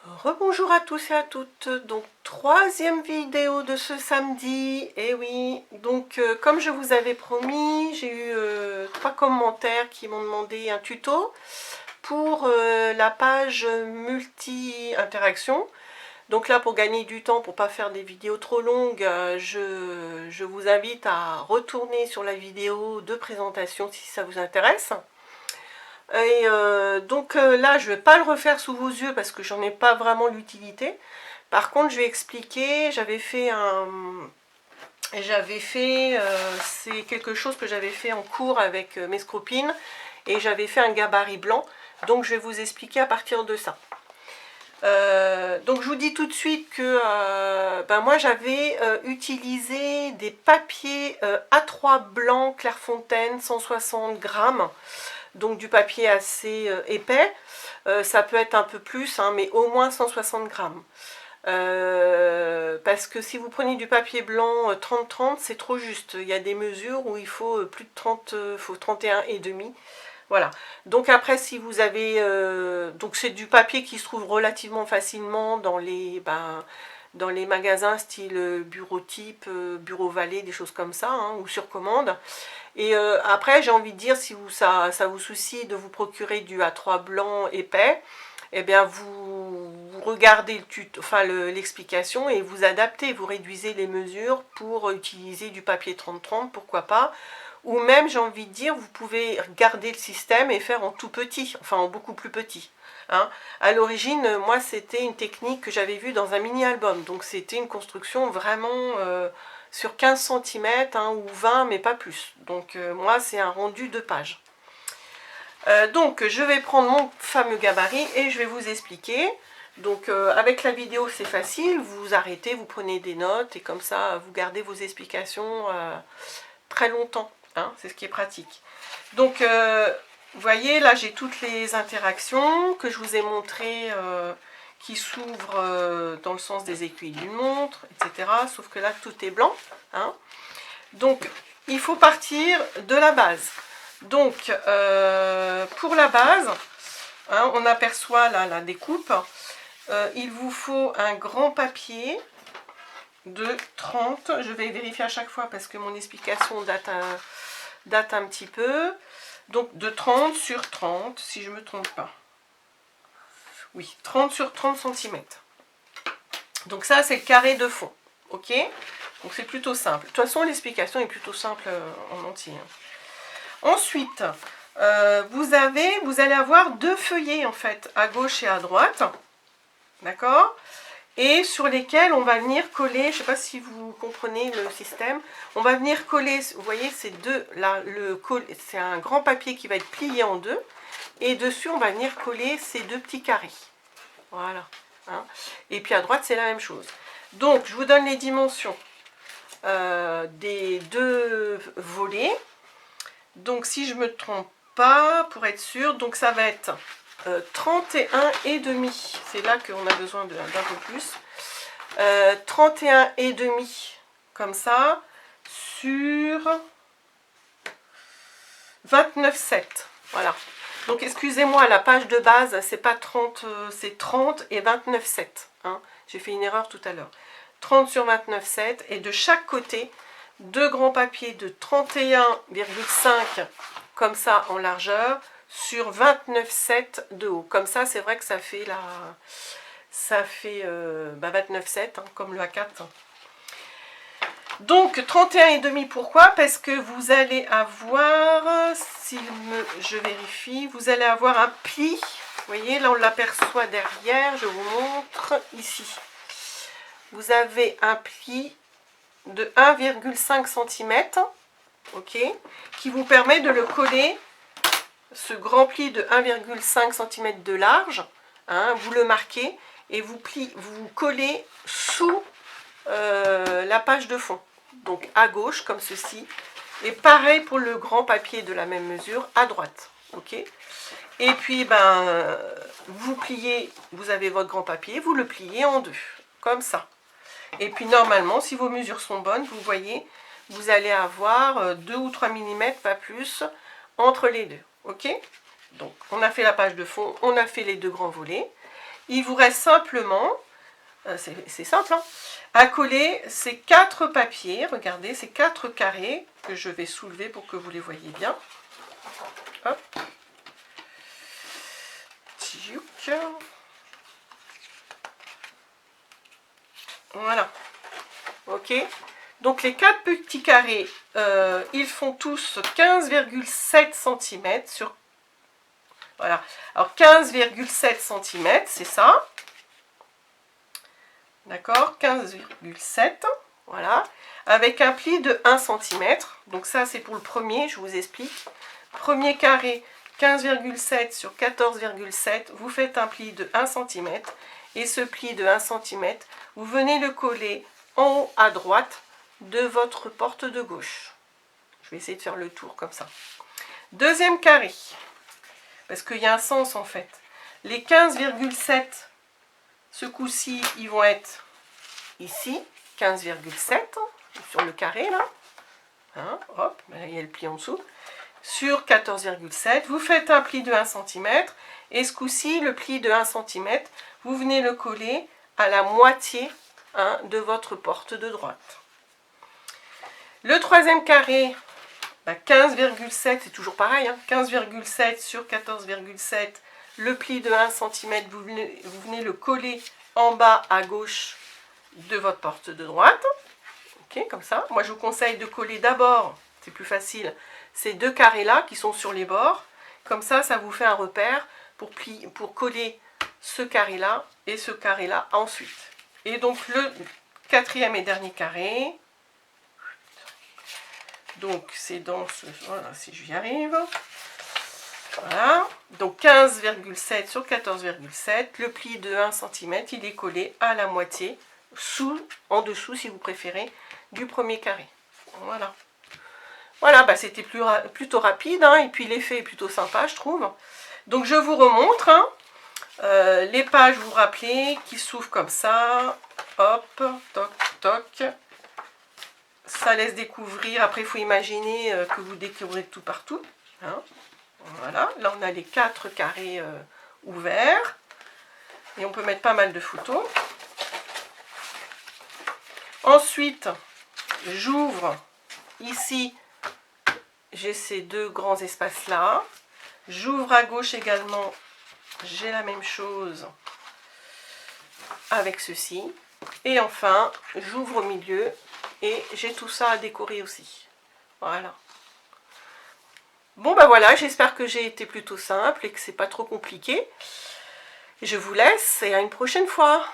Rebonjour à tous et à toutes, donc troisième vidéo de ce samedi, et oui, donc comme je vous avais promis, j'ai eu 3 commentaires qui m'ont demandé un tuto pour la page multi-interaction. Donc là, pour gagner du temps, pour pas faire des vidéos trop longues, je vous invite à retourner sur la vidéo de présentation si ça vous intéresse. Et donc là, je ne vais pas le refaire sous vos yeux parce que j'en ai pas vraiment l'utilité. Par contre, je vais expliquer, c'est quelque chose que j'avais fait en cours avec mes scopines et j'avais fait un gabarit blanc. Donc je vais vous expliquer à partir de ça. Donc je vous dis tout de suite que moi j'avais utilisé des papiers A3 blanc Clairefontaine 160 grammes, donc du papier assez épais. Ça peut être un peu plus, hein, mais au moins 160 grammes. Parce que si vous prenez du papier blanc 30-30, c'est trop juste. Il y a des mesures où il faut plus de 30, faut 31,5. Voilà. Donc après, si vous avez... donc c'est du papier qui se trouve relativement facilement dans les magasins style bureau type, bureau Vallée, des choses comme ça, hein, ou sur commande. Et après, j'ai envie de dire, si ça vous soucie de vous procurer du A3 blanc épais, eh bien vous regardez l'explication et vous adaptez, vous réduisez les mesures pour utiliser du papier 30-30, pourquoi pas. Ou même, j'ai envie de dire, vous pouvez garder le système et faire en tout petit, enfin en beaucoup plus petit. Hein. À l'origine, moi, c'était une technique que j'avais vue dans un mini-album. Donc c'était une construction vraiment sur 15 cm hein, ou 20, mais pas plus. Donc moi, c'est un rendu de page. Donc je vais prendre mon fameux gabarit et je vais vous expliquer. Donc avec la vidéo, c'est facile. Vous vous arrêtez, vous prenez des notes et comme ça, vous gardez vos explications très longtemps. Hein, c'est ce qui est pratique. Donc, vous voyez, là, j'ai toutes les interactions que je vous ai montrées qui s'ouvrent dans le sens des aiguilles d'une montre, etc. Sauf que là, tout est blanc. Hein. Donc, il faut partir de la base. Donc, pour la base, hein, on aperçoit là, la découpe. Il vous faut un grand papier de 30. Je vais vérifier à chaque fois parce que mon explication date un petit peu. Donc de 30 sur 30, si je ne me trompe pas. Oui, 30 sur 30 cm. Donc ça, c'est le carré de fond. Ok? Donc c'est plutôt simple. De toute façon, l'explication est plutôt simple en entier. Ensuite, vous allez avoir deux feuillets en fait, à gauche et à droite. D'accord? Et sur lesquels on va venir coller, je ne sais pas si vous comprenez le système, on va venir coller, vous voyez, ces deux, là, c'est un grand papier qui va être plié en deux, et dessus on va venir coller ces deux petits carrés. Voilà. Hein. Et puis à droite, c'est la même chose. Donc, je vous donne les dimensions des deux volets. Donc, si je ne me trompe pas, pour être sûr, donc ça va être 31,5. C'est là qu'on a besoin d'un peu plus. 31,5 comme ça sur 29,7. Voilà. Donc excusez-moi, la page de base, c'est pas 30, c'est 30 et 29,7. Hein. J'ai fait une erreur tout à l'heure. 30 sur 29,7 et de chaque côté, deux grands papiers de 31,5 comme ça en largeur sur 29,7 de haut. Comme ça, c'est vrai que ça fait 29,7 hein, comme le A4. Donc 31,5 pourquoi? Parce que vous allez avoir, je vérifie, vous allez avoir un pli. Vous voyez, là on l'aperçoit derrière, je vous montre ici. Vous avez un pli de 1,5 cm, ok, qui vous permet de le coller, ce grand pli de 1,5 cm de large, hein, vous le marquez et vous collez sous la page de fond, donc à gauche comme ceci, et pareil pour le grand papier de la même mesure à droite, ok. Et puis vous pliez, vous avez votre grand papier, vous le pliez en deux, comme ça. Et puis normalement, si vos mesures sont bonnes, vous voyez, vous allez avoir 2 ou 3 mm, pas plus, entre les deux, ok. Donc on a fait la page de fond, on a fait les deux grands volets. il vous reste simplement, c'est simple, hein, à coller ces 4 papiers. Regardez, ces 4 carrés que je vais soulever pour que vous les voyez bien. Hop. Tchouk. Voilà. Ok. Donc les 4 petits carrés, ils font tous 15,7 cm sur... Voilà. Alors 15,7 cm, c'est ça. D'accord, 15,7. Voilà. Avec un pli de 1 cm. Donc ça, c'est pour le premier, je vous explique. Premier carré, 15,7 sur 14,7. Vous faites un pli de 1 cm. Et ce pli de 1 cm, vous venez le coller en haut à droite de votre porte de gauche. Je vais essayer de faire le tour comme ça. Deuxième carré, parce qu'il y a un sens en fait. Les 15,7, ce coup-ci, ils vont être ici, 15,7 sur le carré là. Hein, hop, il y a le pli en dessous. Sur 14,7, vous faites un pli de 1 cm. Et ce coup-ci, le pli de 1 cm, vous venez le coller à la moitié, hein, de votre porte de droite. Le troisième carré, 15,7, c'est toujours pareil, hein, 15,7 sur 14,7, le pli de 1 cm, vous venez le coller en bas à gauche de votre porte de droite. Ok, comme ça. Moi, je vous conseille de coller d'abord, c'est plus facile, ces 2 carrés-là qui sont sur les bords. Comme ça, ça vous fait un repère pour coller ce carré-là et ce carré-là ensuite. Et donc, le quatrième et dernier carré... Donc, c'est dans ce... Voilà, si j'y arrive. Voilà. Donc, 15,7 sur 14,7. Le pli de 1 cm, il est collé à la moitié, en dessous, si vous préférez, du premier carré. Voilà. Voilà, c'était plutôt rapide, hein, et puis l'effet est plutôt sympa, je trouve. Donc, je vous remontre. Hein. Les pages, vous vous rappelez, qui s'ouvrent comme ça. Hop, toc, toc. Ça laisse découvrir, après il faut imaginer que vous découvrez tout partout. Hein. Voilà, là on a les 4 carrés ouverts. Et on peut mettre pas mal de photos. Ensuite, j'ouvre ici, j'ai ces 2 grands espaces là. J'ouvre à gauche également, j'ai la même chose avec ceci. Et enfin, j'ouvre au milieu. Et j'ai tout ça à décorer aussi. Voilà. Bon, voilà, j'espère que j'ai été plutôt simple et que c'est pas trop compliqué. Je vous laisse et à une prochaine fois.